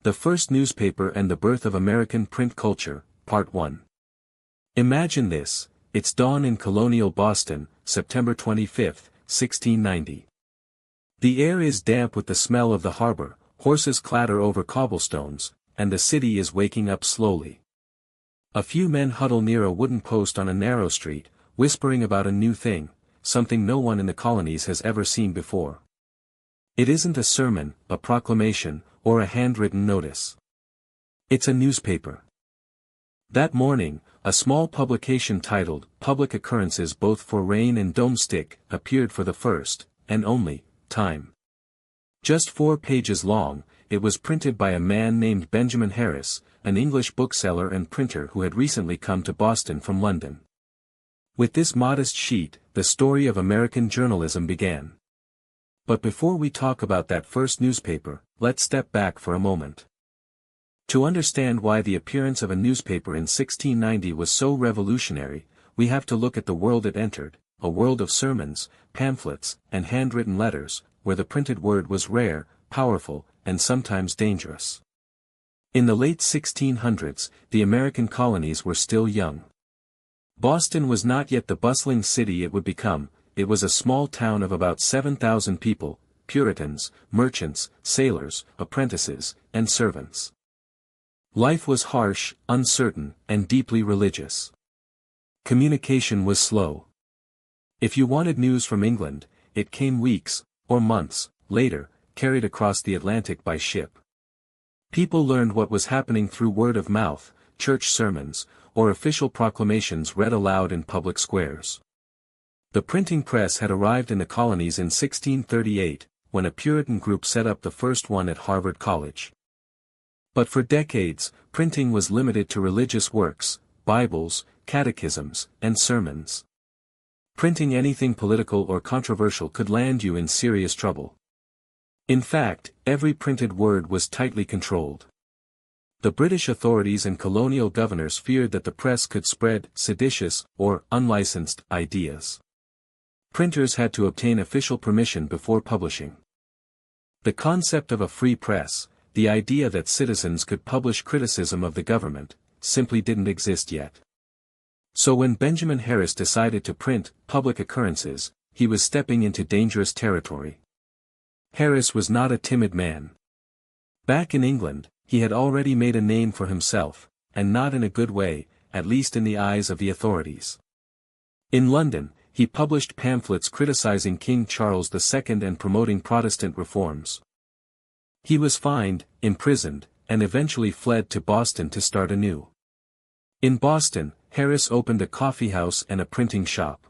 The First Newspaper and the Birth of American Print Culture, Part 1. Imagine this, its dawn in colonial Boston, September 25, 1690. The air is damp with the smell of the harbor, horses clatter over cobblestones, and the city is waking up slowly. A few men huddle near a wooden post on a narrow street, whispering about a new thing, something no one in the colonies has ever seen before. It isn't a sermon, a proclamation, or a handwritten notice. It's a newspaper. That morning, a small publication titled, Public Occurrences Both for Rain and Domestic, appeared for the first, and only, time. Just 4 pages long, it was printed by a man named Benjamin Harris, an English bookseller and printer who had recently come to Boston from London. With this modest sheet, the story of American journalism began. But before we talk about that first newspaper, let's step back for a moment. To understand why the appearance of a newspaper in 1690 was so revolutionary, we have to look at the world it entered, a world of sermons, pamphlets, and handwritten letters, where the printed word was rare, powerful, and sometimes dangerous. In the late 1600s, the American colonies were still young. Boston was not yet the bustling city it would become. It was a small town of about 7,000 people, Puritans, merchants, sailors, apprentices, and servants. Life was harsh, uncertain, and deeply religious. Communication was slow. If you wanted news from England, it came weeks, or months, later, carried across the Atlantic by ship. People learned what was happening through word of mouth, church sermons, or official proclamations read aloud in public squares. The printing press had arrived in the colonies in 1638, when a Puritan group set up the first one at Harvard College. But for decades, printing was limited to religious works, Bibles, catechisms, and sermons. Printing anything political or controversial could land you in serious trouble. In fact, every printed word was tightly controlled. The British authorities and colonial governors feared that the press could spread seditious or unlicensed ideas. Printers had to obtain official permission before publishing. The concept of a free press, the idea that citizens could publish criticism of the government, simply didn't exist yet. So when Benjamin Harris decided to print Public Occurrences, he was stepping into dangerous territory. Harris was not a timid man. Back in England, he had already made a name for himself, and not in a good way, at least in the eyes of the authorities. In London, he published pamphlets criticizing King Charles II and promoting Protestant reforms. He was fined, imprisoned, and eventually fled to Boston to start anew. In Boston, Harris opened a coffeehouse and a printing shop.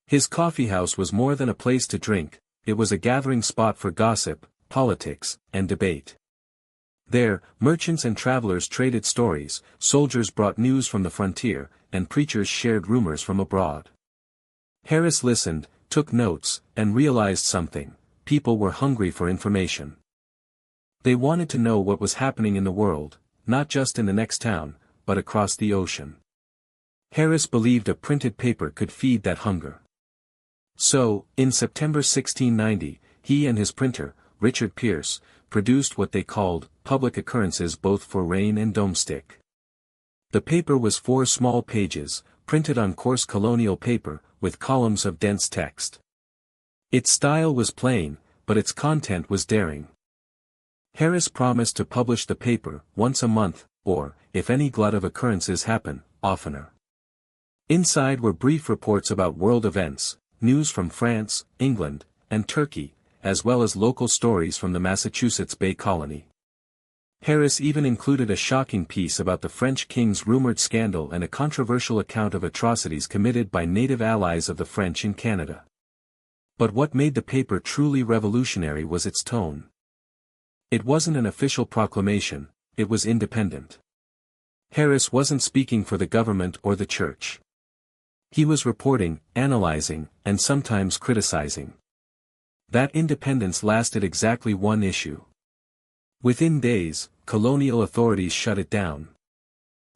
His coffeehouse was more than a place to drink, it was a gathering spot for gossip, politics, and debate. There, merchants and travelers traded stories, soldiers brought news from the frontier, and preachers shared rumors from abroad. Harris listened, took notes, and realized something: people were hungry for information. They wanted to know what was happening in the world, not just in the next town, but across the ocean. Harris believed a printed paper could feed that hunger. So, in September 1690, he and his printer, Richard Pierce, produced what they called Public Occurrences Both for Rain and Domestic. The paper was 4 small pages, printed on coarse colonial paper, with columns of dense text. Its style was plain, but its content was daring. Harris promised to publish the paper once a month, or, if any glut of occurrences happen, oftener. Inside were brief reports about world events, news from France, England, and Turkey, as well as local stories from the Massachusetts Bay Colony. Harris even included a shocking piece about the French king's rumored scandal and a controversial account of atrocities committed by native allies of the French in Canada. But what made the paper truly revolutionary was its tone. It wasn't an official proclamation, it was independent. Harris wasn't speaking for the government or the church. He was reporting, analyzing, and sometimes criticizing. That independence lasted exactly 1 issue. Within days, colonial authorities shut it down.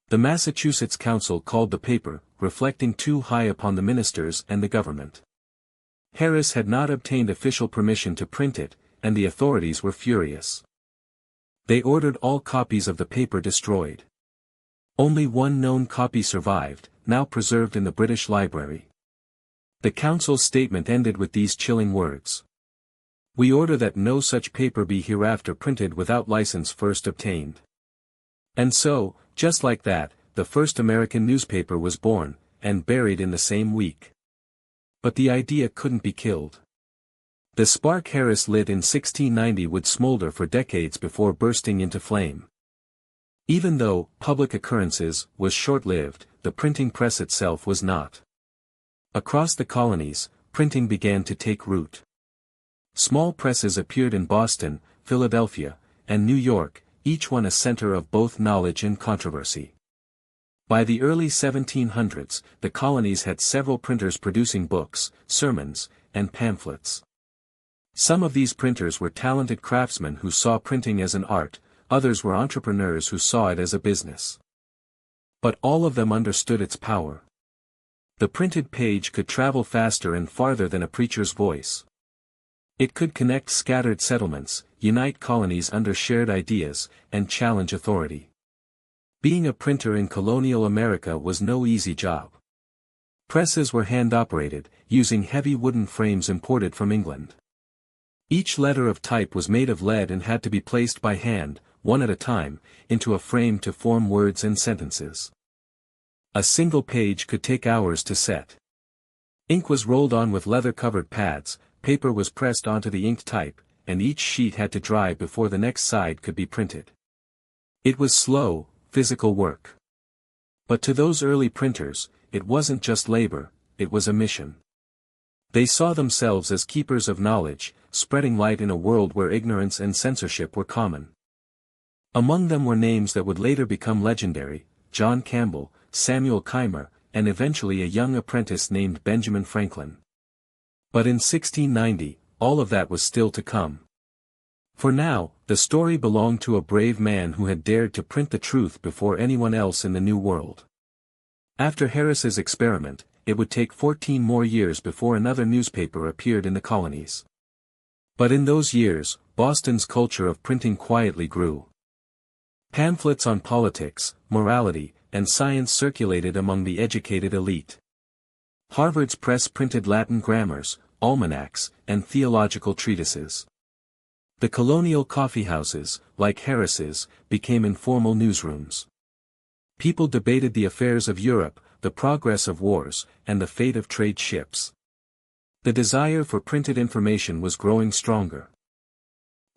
The Massachusetts Council called the paper, reflecting too high upon the ministers and the government. Harris had not obtained official permission to print it, and the authorities were furious. They ordered all copies of the paper destroyed. Only one known copy survived, now preserved in the British Library. The council's statement ended with these chilling words. "We order that no such paper be hereafter printed without license first obtained." And so, just like that, the first American newspaper was born, and buried in the same week. But the idea couldn't be killed. The spark Harris lit in 1690 would smolder for decades before bursting into flame. Even though public occurrences was short-lived, the printing press itself was not. Across the colonies, printing began to take root. Small presses appeared in Boston, Philadelphia, and New York, each one a center of both knowledge and controversy. By the early 1700s, the colonies had several printers producing books, sermons, and pamphlets. Some of these printers were talented craftsmen who saw printing as an art, others were entrepreneurs who saw it as a business. But all of them understood its power. The printed page could travel faster and farther than a preacher's voice. It could connect scattered settlements, unite colonies under shared ideas, and challenge authority. Being a printer in colonial America was no easy job. Presses were hand-operated, using heavy wooden frames imported from England. Each letter of type was made of lead and had to be placed by hand, one at a time, into a frame to form words and sentences. A single page could take hours to set. Ink was rolled on with leather-covered pads, paper was pressed onto the inked type, and each sheet had to dry before the next side could be printed. It was slow, physical work. But to those early printers, it wasn't just labor, it was a mission. They saw themselves as keepers of knowledge, spreading light in a world where ignorance and censorship were common. Among them were names that would later become legendary: John Campbell, Samuel Keimer, and eventually a young apprentice named Benjamin Franklin. But in 1690, all of that was still to come. For now, the story belonged to a brave man who had dared to print the truth before anyone else in the New World. After Harris's experiment, it would take 14 more years before another newspaper appeared in the colonies. But in those years, Boston's culture of printing quietly grew. Pamphlets on politics, morality, and science circulated among the educated elite. Harvard's press printed Latin grammars, almanacs, and theological treatises. The colonial coffeehouses, like Harris's, became informal newsrooms. People debated the affairs of Europe, the progress of wars, and the fate of trade ships. The desire for printed information was growing stronger.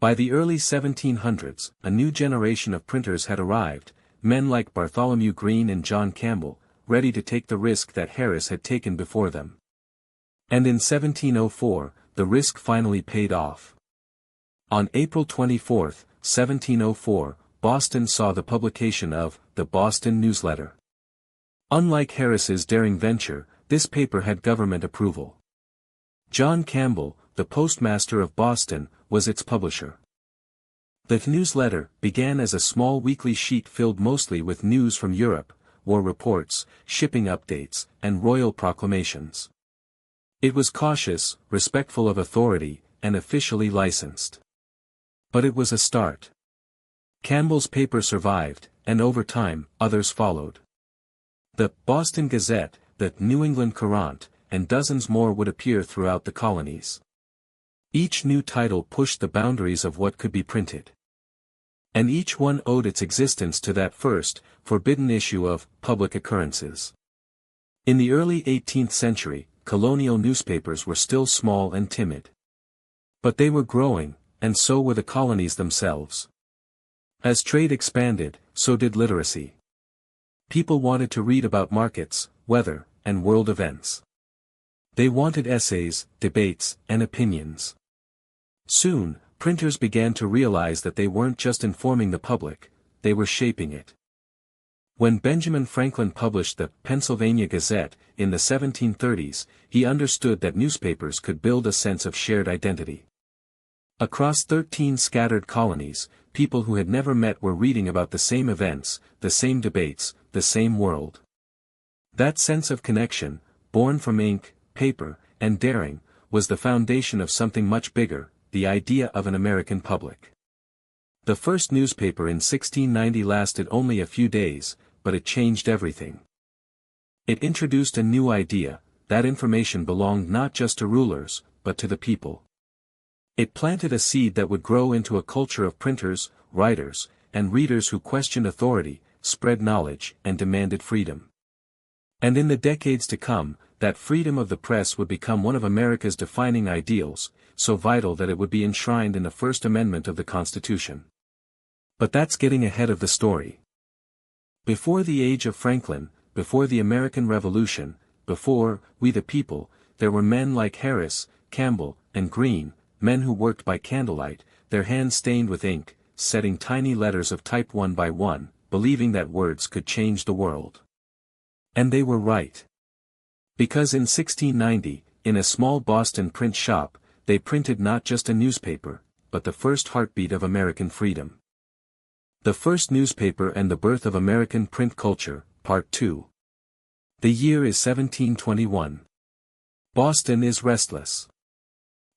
By the early 1700s, a new generation of printers had arrived, men like Bartholomew Green and John Campbell, ready to take the risk that Harris had taken before them. And in 1704, the risk finally paid off. On April 24, 1704, Boston saw the publication of the Boston Newsletter. Unlike Harris's daring venture, this paper had government approval. John Campbell, the postmaster of Boston, was its publisher. The newsletter began as a small weekly sheet filled mostly with news from Europe, war reports, shipping updates, and royal proclamations. It was cautious, respectful of authority, and officially licensed. But it was a start. Campbell's paper survived, and over time, others followed. The Boston Gazette, the New England Courant, and dozens more would appear throughout the colonies. Each new title pushed the boundaries of what could be printed. And each one owed its existence to that first, forbidden issue of public occurrences. In the early 18th century, colonial newspapers were still small and timid. But they were growing, and so were the colonies themselves. As trade expanded, so did literacy. People wanted to read about markets, weather, and world events. They wanted essays, debates, and opinions. Soon, printers began to realize that they weren't just informing the public, they were shaping it. When Benjamin Franklin published the Pennsylvania Gazette in the 1730s, he understood that newspapers could build a sense of shared identity. Across 13 scattered colonies, people who had never met were reading about the same events, the same debates, the same world. That sense of connection, born from ink, paper, and daring, was the foundation of something much bigger, the idea of an American public. The first newspaper in 1690 lasted only a few days, but it changed everything. It introduced a new idea, that information belonged not just to rulers, but to the people. It planted a seed that would grow into a culture of printers, writers, and readers who questioned authority, spread knowledge, and demanded freedom. And in the decades to come, that freedom of the press would become one of America's defining ideals, so vital that it would be enshrined in the First Amendment of the Constitution. But that's getting ahead of the story. Before the age of Franklin, before the American Revolution, before we the people, there were men like Harris, Campbell, and Greene, men who worked by candlelight, their hands stained with ink, setting tiny letters of type one by one, believing that words could change the world. And they were right. Because in 1690, in a small Boston print shop, they printed not just a newspaper, but the first heartbeat of American freedom. The First Newspaper and the Birth of American Print Culture, Part 2. The year is 1721. Boston is restless.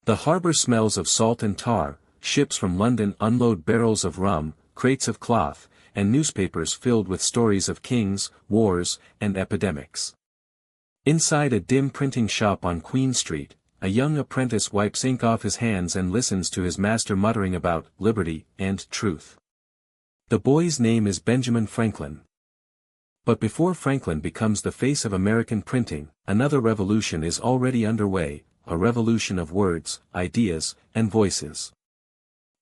The harbor smells of salt and tar, ships from London unload barrels of rum, crates of cloth, and newspapers filled with stories of kings, wars, and epidemics. Inside a dim printing shop on Queen Street, a young apprentice wipes ink off his hands and listens to his master muttering about liberty and truth. The boy's name is Benjamin Franklin. But before Franklin becomes the face of American printing, another revolution is already underway, a revolution of words, ideas, and voices.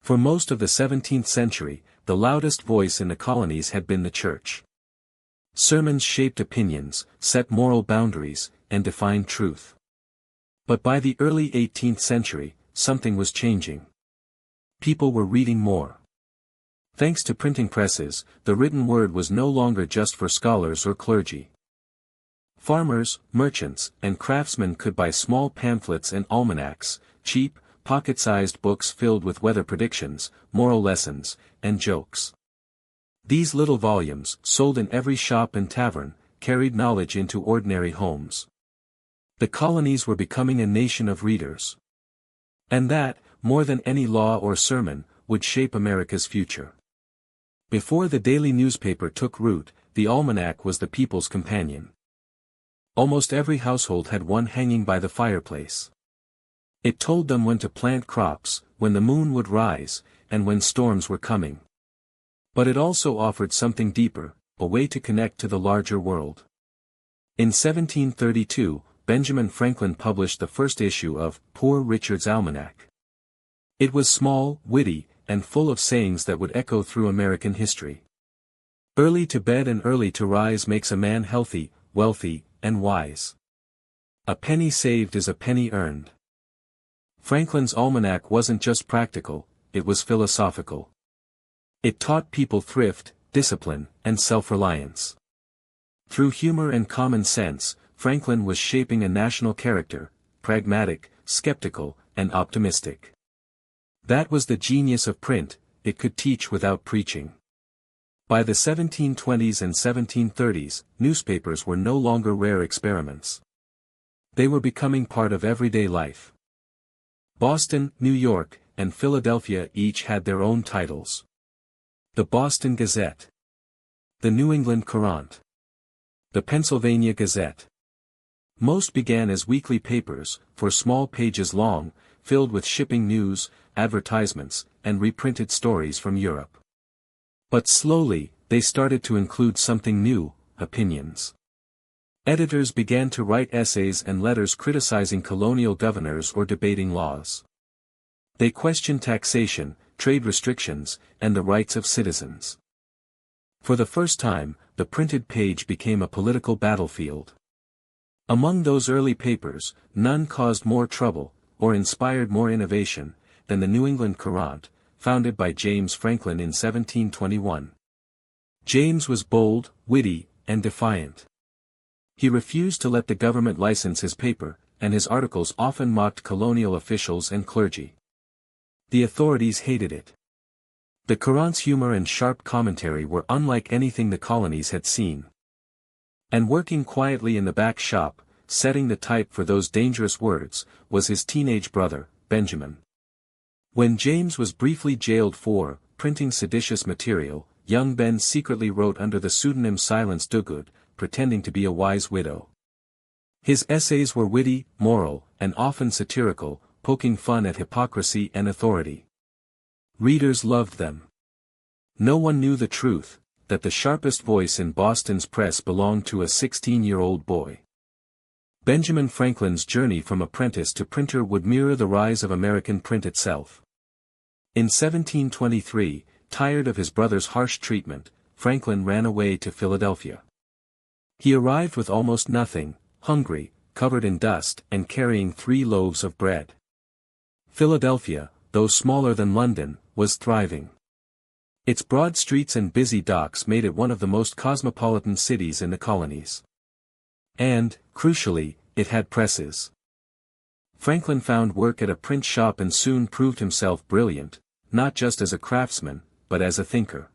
For most of the 17th century, the loudest voice in the colonies had been the church. Sermons shaped opinions, set moral boundaries, and defined truth. But by the early 18th century, something was changing. People were reading more. Thanks to printing presses, the written word was no longer just for scholars or clergy. Farmers, merchants, and craftsmen could buy small pamphlets and almanacs, cheap, pocket-sized books filled with weather predictions, moral lessons, and jokes. These little volumes, sold in every shop and tavern, carried knowledge into ordinary homes. The colonies were becoming a nation of readers. And that, more than any law or sermon, would shape America's future. Before the daily newspaper took root, the almanac was the people's companion. Almost every household had one hanging by the fireplace. It told them when to plant crops, when the moon would rise, and when storms were coming. But it also offered something deeper, a way to connect to the larger world. In 1732, Benjamin Franklin published the first issue of Poor Richard's Almanac. It was small, witty, and full of sayings that would echo through American history. Early to bed and early to rise makes a man healthy, wealthy, and wise. A penny saved is a penny earned. Franklin's almanac wasn't just practical, it was philosophical. It taught people thrift, discipline, and self-reliance. Through humor and common sense, Franklin was shaping a national character, pragmatic, skeptical, and optimistic. That was the genius of print, it could teach without preaching. By the 1720s and 1730s, newspapers were no longer rare experiments. They were becoming part of everyday life. Boston, New York, and Philadelphia each had their own titles. The Boston Gazette. The New England Courant. The Pennsylvania Gazette. Most began as weekly papers, for small pages long, filled with shipping news, advertisements, and reprinted stories from Europe. But slowly, they started to include something new, opinions. Editors began to write essays and letters criticizing colonial governors or debating laws. They questioned taxation, trade restrictions, and the rights of citizens. For the first time, the printed page became a political battlefield. Among those early papers, none caused more trouble, or inspired more innovation, than the New England Courant, founded by James Franklin in 1721. James was bold, witty, and defiant. He refused to let the government license his paper, and his articles often mocked colonial officials and clergy. The authorities hated it. The Courant's humor and sharp commentary were unlike anything the colonies had seen. And working quietly in the back shop, setting the type for those dangerous words, was his teenage brother, Benjamin. When James was briefly jailed for printing seditious material, young Ben secretly wrote under the pseudonym Silence Dogood, pretending to be a wise widow. His essays were witty, moral, and often satirical, poking fun at hypocrisy and authority. Readers loved them. No one knew the truth, that the sharpest voice in Boston's press belonged to a 16-year-old boy. Benjamin Franklin's journey from apprentice to printer would mirror the rise of American print itself. In 1723, tired of his brother's harsh treatment, Franklin ran away to Philadelphia. He arrived with almost nothing, hungry, covered in dust and carrying 3 loaves of bread. Philadelphia, though smaller than London, was thriving. Its broad streets and busy docks made it one of the most cosmopolitan cities in the colonies. And, crucially, it had presses. Franklin found work at a print shop and soon proved himself brilliant, not just as a craftsman, but as a thinker.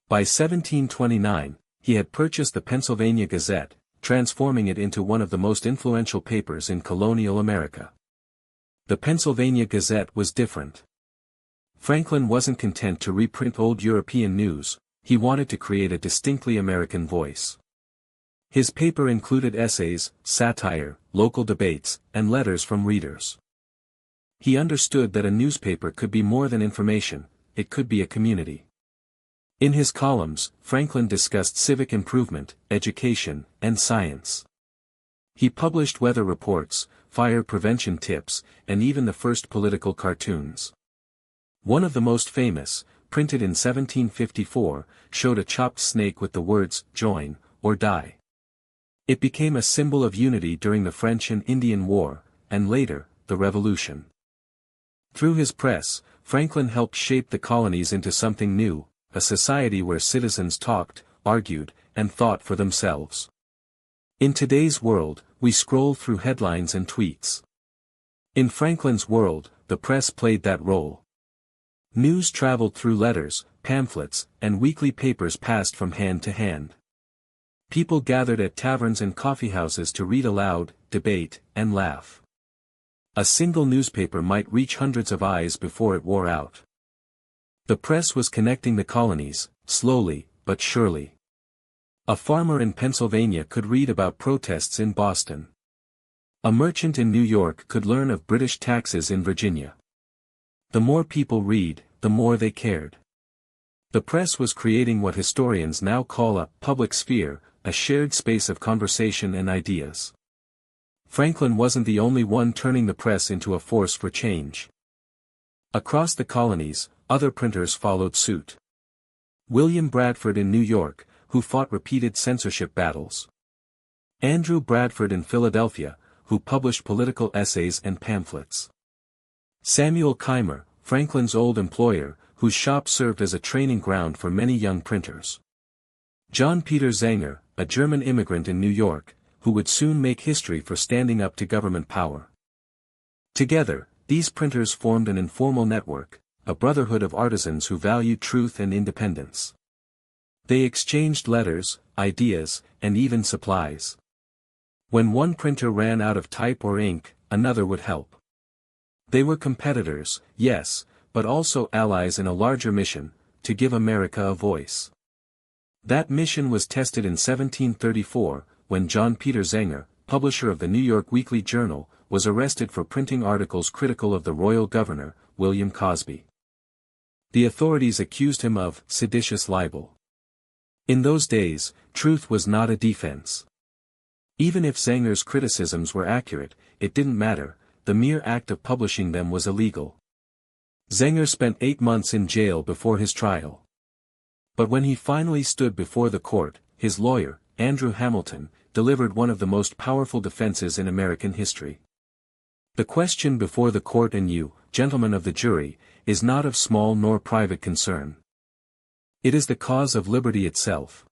By 1729, he had purchased the Pennsylvania Gazette, transforming it into one of the most influential papers in colonial America. The Pennsylvania Gazette was different. Franklin wasn't content to reprint old European news, he wanted to create a distinctly American voice. His paper included essays, satire, local debates, and letters from readers. He understood that a newspaper could be more than information, it could be a community. In his columns, Franklin discussed civic improvement, education, and science. He published weather reports, fire prevention tips, and even the first political cartoons. One of the most famous, printed in 1754, showed a chopped snake with the words, "Join, or die." It became a symbol of unity during the French and Indian War, and later, the Revolution. Through his press, Franklin helped shape the colonies into something new, a society where citizens talked, argued, and thought for themselves. In today's world, we scroll through headlines and tweets. In Franklin's world, the press played that role. News traveled through letters, pamphlets, and weekly papers passed from hand to hand. People gathered at taverns and coffeehouses to read aloud, debate, and laugh. A single newspaper might reach hundreds of eyes before it wore out. The press was connecting the colonies, slowly, but surely. A farmer in Pennsylvania could read about protests in Boston. A merchant in New York could learn of British taxes in Virginia. The more people read, the more they cared. The press was creating what historians now call a public sphere, a shared space of conversation and ideas. Franklin wasn't the only one turning the press into a force for change. Across the colonies, other printers followed suit. William Bradford in New York, who fought repeated censorship battles. Andrew Bradford in Philadelphia, who published political essays and pamphlets. Samuel Keimer, Franklin's old employer, whose shop served as a training ground for many young printers. John Peter Zenger, a German immigrant in New York, who would soon make history for standing up to government power. Together, these printers formed an informal network, a brotherhood of artisans who valued truth and independence. They exchanged letters, ideas, and even supplies. When one printer ran out of type or ink, another would help. They were competitors, yes, but also allies in a larger mission, to give America a voice. That mission was tested in 1734, when John Peter Zenger, publisher of the New York Weekly Journal, was arrested for printing articles critical of the royal governor, William Cosby. The authorities accused him of seditious libel. In those days, truth was not a defense. Even if Zenger's criticisms were accurate, it didn't matter. The mere act of publishing them was illegal. Zenger spent 8 months in jail before his trial. But when he finally stood before the court, his lawyer, Andrew Hamilton, delivered one of the most powerful defenses in American history. The question before the court and you, gentlemen of the jury, is not of small nor private concern. It is the cause of liberty itself.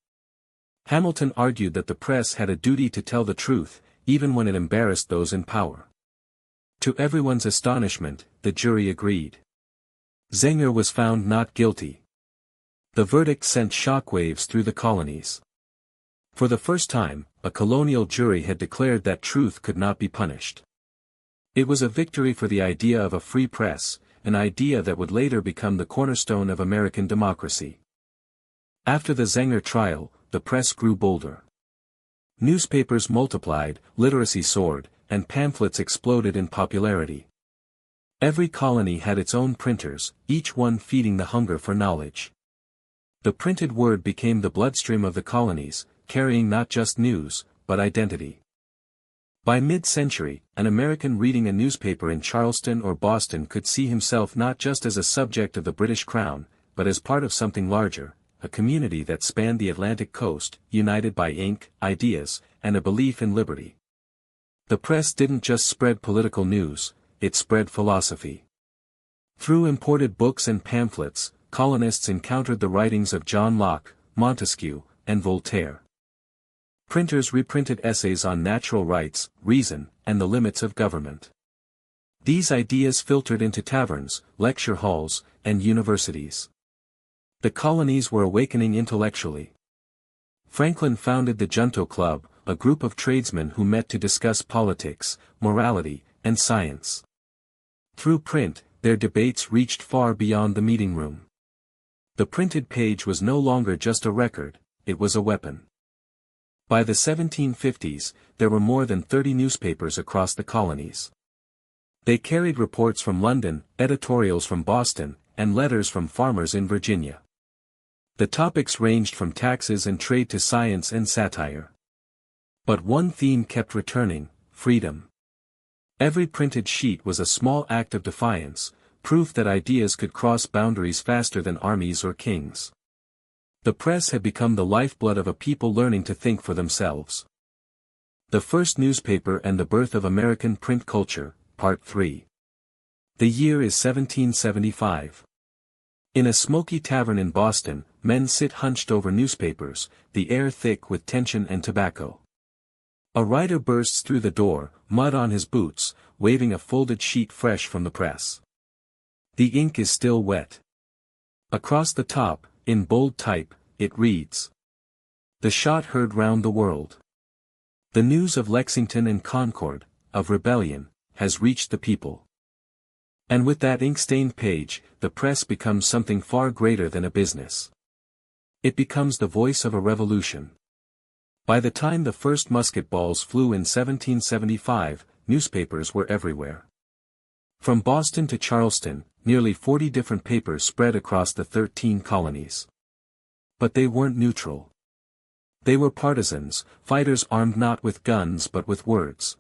Hamilton argued that the press had a duty to tell the truth, even when it embarrassed those in power. To everyone's astonishment, the jury agreed. Zenger was found not guilty. The verdict sent shockwaves through the colonies. For the first time, a colonial jury had declared that truth could not be punished. It was a victory for the idea of a free press, an idea that would later become the cornerstone of American democracy. After the Zenger trial, the press grew bolder. Newspapers multiplied, literacy soared, and pamphlets exploded in popularity. Every colony had its own printers, each one feeding the hunger for knowledge. The printed word became the bloodstream of the colonies, carrying not just news, but identity. By mid-century, an American reading a newspaper in Charleston or Boston could see himself not just as a subject of the British Crown, but as part of something larger, a community that spanned the Atlantic coast, united by ink, ideas, and a belief in liberty. The press didn't just spread political news, it spread philosophy. Through imported books and pamphlets, colonists encountered the writings of John Locke, Montesquieu, and Voltaire. Printers reprinted essays on natural rights, reason, and the limits of government. These ideas filtered into taverns, lecture halls, and universities. The colonies were awakening intellectually. Franklin founded the Junto Club, a group of tradesmen who met to discuss politics, morality, and science. Through print, their debates reached far beyond the meeting room. The printed page was no longer just a record, it was a weapon. By the 1750s, there were more than 30 newspapers across the colonies. They carried reports from London, editorials from Boston, and letters from farmers in Virginia. The topics ranged from taxes and trade to science and satire. But one theme kept returning: freedom. Every printed sheet was a small act of defiance, proof that ideas could cross boundaries faster than armies or kings. The press had become the lifeblood of a people learning to think for themselves. The First Newspaper and the Birth of American Print Culture, Part 3. The year is 1775. In a smoky tavern in Boston, men sit hunched over newspapers, the air thick with tension and tobacco. A writer bursts through the door, mud on his boots, waving a folded sheet fresh from the press. The ink is still wet. Across the top, in bold type, it reads: "The shot heard round the world. The news of Lexington and Concord, of rebellion, has reached the people." And with that ink-stained page, the press becomes something far greater than a business. It becomes the voice of a revolution. By the time the first musket balls flew in 1775, newspapers were everywhere. From Boston to Charleston, nearly 40 different papers spread across the 13 colonies. But they weren't neutral. They were partisans, fighters armed not with guns but with words.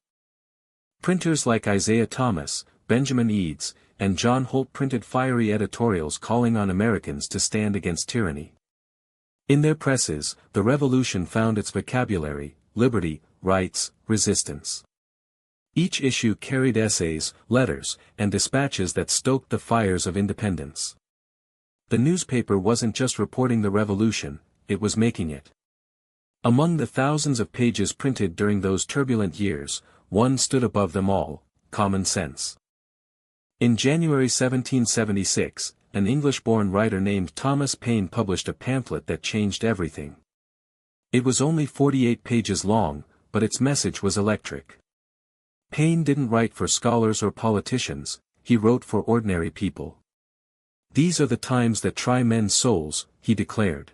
Printers like Isaiah Thomas, Benjamin Eads, and John Holt printed fiery editorials calling on Americans to stand against tyranny. In their presses, the revolution found its vocabulary: liberty, rights, resistance. Each issue carried essays, letters, and dispatches that stoked the fires of independence. The newspaper wasn't just reporting the revolution, it was making it. Among the thousands of pages printed during those turbulent years, one stood above them all: common sense. In January 1776, an English-born writer named Thomas Paine published a pamphlet that changed everything. It was only 48 pages long, but its message was electric. Paine didn't write for scholars or politicians, he wrote for ordinary people. "These are the times that try men's souls," he declared.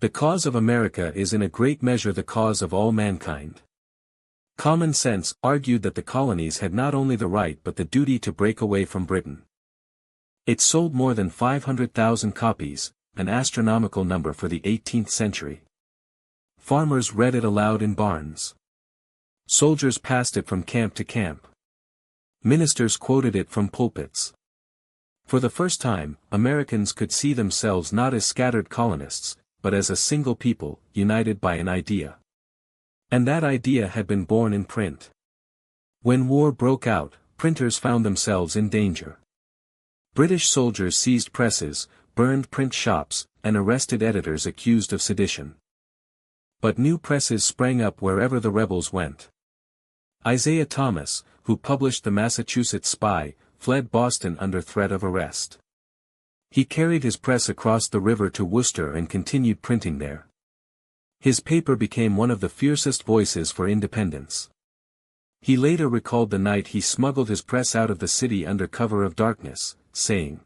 "The cause of America is in a great measure the cause of all mankind." Common Sense argued that the colonies had not only the right but the duty to break away from Britain. It sold more than 500,000 copies, an astronomical number for the 18th century. Farmers read it aloud in barns. Soldiers passed it from camp to camp. Ministers quoted it from pulpits. For the first time, Americans could see themselves not as scattered colonists, but as a single people, united by an idea. And that idea had been born in print. When war broke out, printers found themselves in danger. British soldiers seized presses, burned print shops, and arrested editors accused of sedition. But new presses sprang up wherever the rebels went. Isaiah Thomas, who published the Massachusetts Spy, fled Boston under threat of arrest. He carried his press across the river to Worcester and continued printing there. His paper became one of the fiercest voices for independence. He later recalled the night he smuggled his press out of the city under cover of darkness, saying,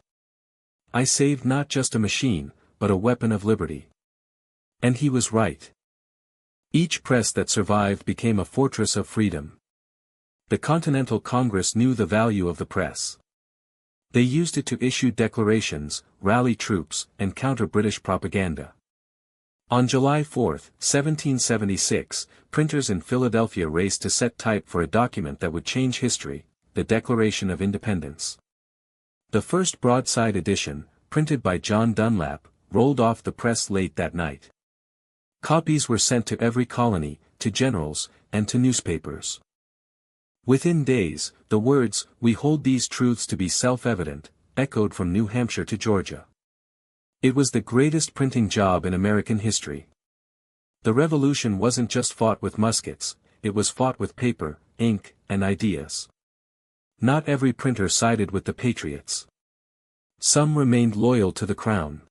"I saved not just a machine, but a weapon of liberty." And he was right. Each press that survived became a fortress of freedom. The Continental Congress knew the value of the press. They used it to issue declarations, rally troops, and counter British propaganda. On July 4, 1776, printers in Philadelphia raced to set type for a document that would change history, the Declaration of Independence. The first broadside edition, printed by John Dunlap, rolled off the press late that night. Copies were sent to every colony, to generals, and to newspapers. Within days, the words, "We hold these truths to be self-evident," echoed from New Hampshire to Georgia. It was the greatest printing job in American history. The revolution wasn't just fought with muskets, it was fought with paper, ink, and ideas. Not every printer sided with the patriots. Some remained loyal to the crown.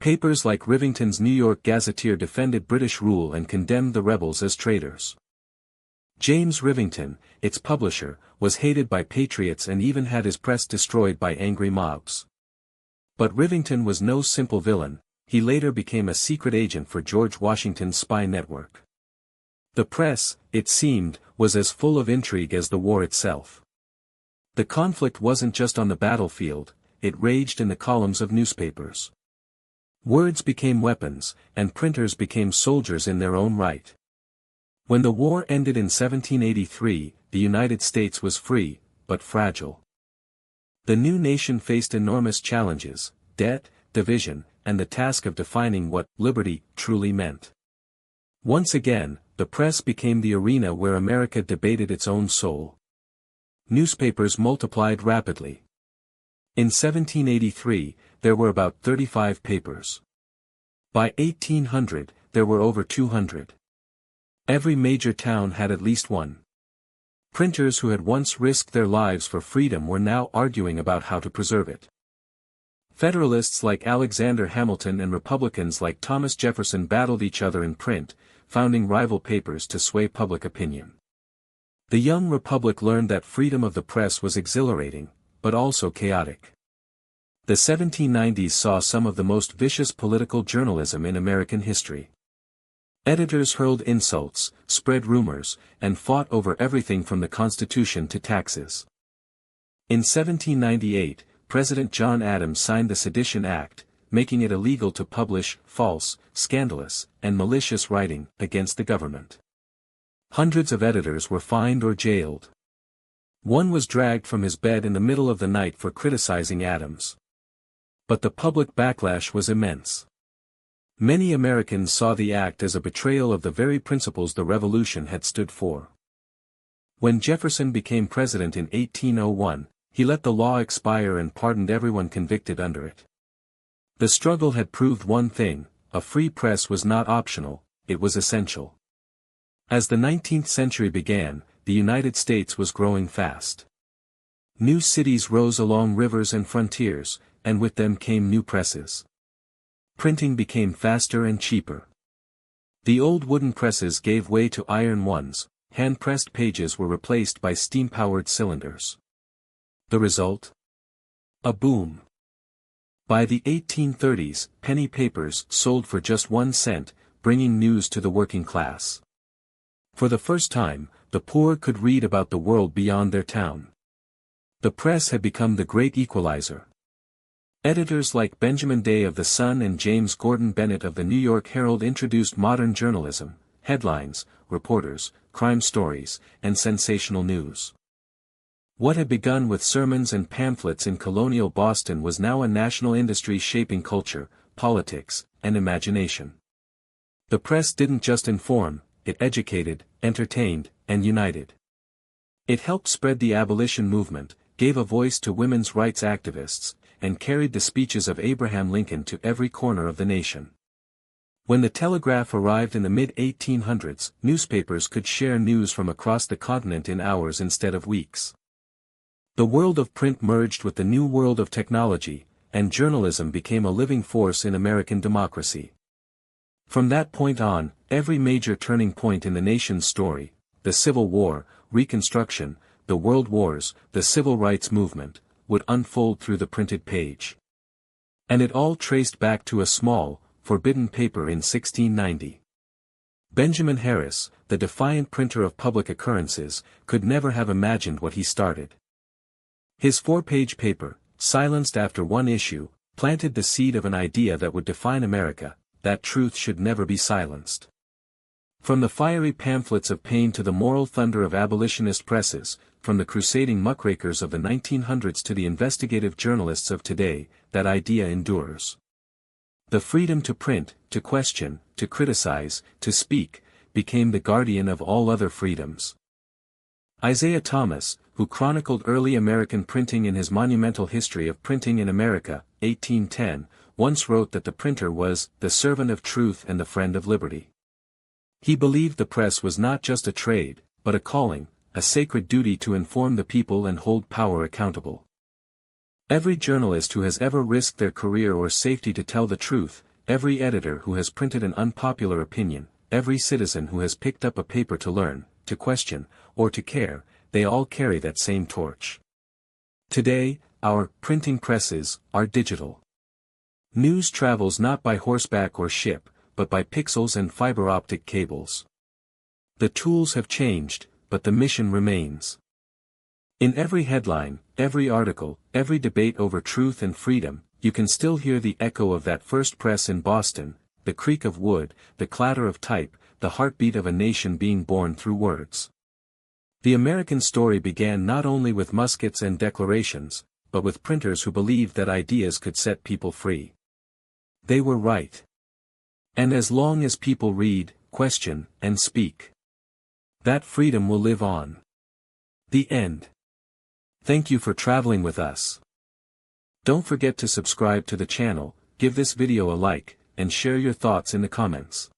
Papers like Rivington's New York Gazetteer defended British rule and condemned the rebels as traitors. James Rivington, its publisher, was hated by patriots and even had his press destroyed by angry mobs. But Rivington was no simple villain, he later became a secret agent for George Washington's spy network. The press, it seemed, was as full of intrigue as the war itself. The conflict wasn't just on the battlefield, it raged in the columns of newspapers. Words became weapons, and printers became soldiers in their own right. When the war ended in 1783, the United States was free, but fragile. The new nation faced enormous challenges, debt, division, and the task of defining what liberty truly meant. Once again, the press became the arena where America debated its own soul. Newspapers multiplied rapidly. In 1783, there were about 35 papers. By 1800, there were over 200. Every major town had at least one. Printers who had once risked their lives for freedom were now arguing about how to preserve it. Federalists like Alexander Hamilton and Republicans like Thomas Jefferson battled each other in print, founding rival papers to sway public opinion. The young republic learned that freedom of the press was exhilarating, but also chaotic. The 1790s saw some of the most vicious political journalism in American history. Editors hurled insults, spread rumors, and fought over everything from the Constitution to taxes. In 1798, President John Adams signed the Sedition Act, making it illegal to publish false, scandalous, and malicious writing against the government. Hundreds of editors were fined or jailed. One was dragged from his bed in the middle of the night for criticizing Adams. But the public backlash was immense. Many Americans saw the act as a betrayal of the very principles the Revolution had stood for. When Jefferson became president in 1801, he let the law expire and pardoned everyone convicted under it. The struggle had proved one thing: a free press was not optional, it was essential. As the 19th century began, the United States was growing fast. New cities rose along rivers and frontiers, and with them came new presses. Printing became faster and cheaper. The old wooden presses gave way to iron ones, hand-pressed pages were replaced by steam-powered cylinders. The result? A boom. By the 1830s, penny papers sold for just 1 cent, bringing news to the working class. For the first time, the poor could read about the world beyond their town. The press had become the great equalizer. Editors like Benjamin Day of The Sun and James Gordon Bennett of the New York Herald introduced modern journalism, headlines, reporters, crime stories, and sensational news. What had begun with sermons and pamphlets in colonial Boston was now a national industry shaping culture, politics, and imagination. The press didn't just inform, it educated, entertained, and united. It helped spread the abolition movement, gave a voice to women's rights activists, and carried the speeches of Abraham Lincoln to every corner of the nation. When the telegraph arrived in the mid-1800s, newspapers could share news from across the continent in hours instead of weeks. The world of print merged with the new world of technology, and journalism became a living force in American democracy. From that point on, every major turning point in the nation's story, the Civil War, Reconstruction, the World Wars, the Civil Rights Movement, would unfold through the printed page. And it all traced back to a small, forbidden paper in 1690. Benjamin Harris, the defiant printer of public occurrences, could never have imagined what he started. His 4-page paper, silenced after one issue, planted the seed of an idea that would define America, that truth should never be silenced. From the fiery pamphlets of Paine to the moral thunder of abolitionist presses, from the crusading muckrakers of the 1900s to the investigative journalists of today, that idea endures. The freedom to print, to question, to criticize, to speak, became the guardian of all other freedoms. Isaiah Thomas, who chronicled early American printing in his monumental History of Printing in America, 1810, once wrote that the printer was the servant of truth and the friend of liberty. He believed the press was not just a trade, but a calling, a sacred duty to inform the people and hold power accountable. Every journalist who has ever risked their career or safety to tell the truth, every editor who has printed an unpopular opinion, every citizen who has picked up a paper to learn, to question, or to care, they all carry that same torch. Today, our printing presses are digital. News travels not by horseback or ship, but by pixels and fiber optic cables. The tools have changed, but the mission remains. In every headline, every article, every debate over truth and freedom, you can still hear the echo of that first press in Boston, the creak of wood, the clatter of type, the heartbeat of a nation being born through words. The American story began not only with muskets and declarations, but with printers who believed that ideas could set people free. They were right. And as long as people read, question, and speak, that freedom will live on. The end. Thank you for traveling with us. Don't forget to subscribe to the channel, give this video a like, and share your thoughts in the comments.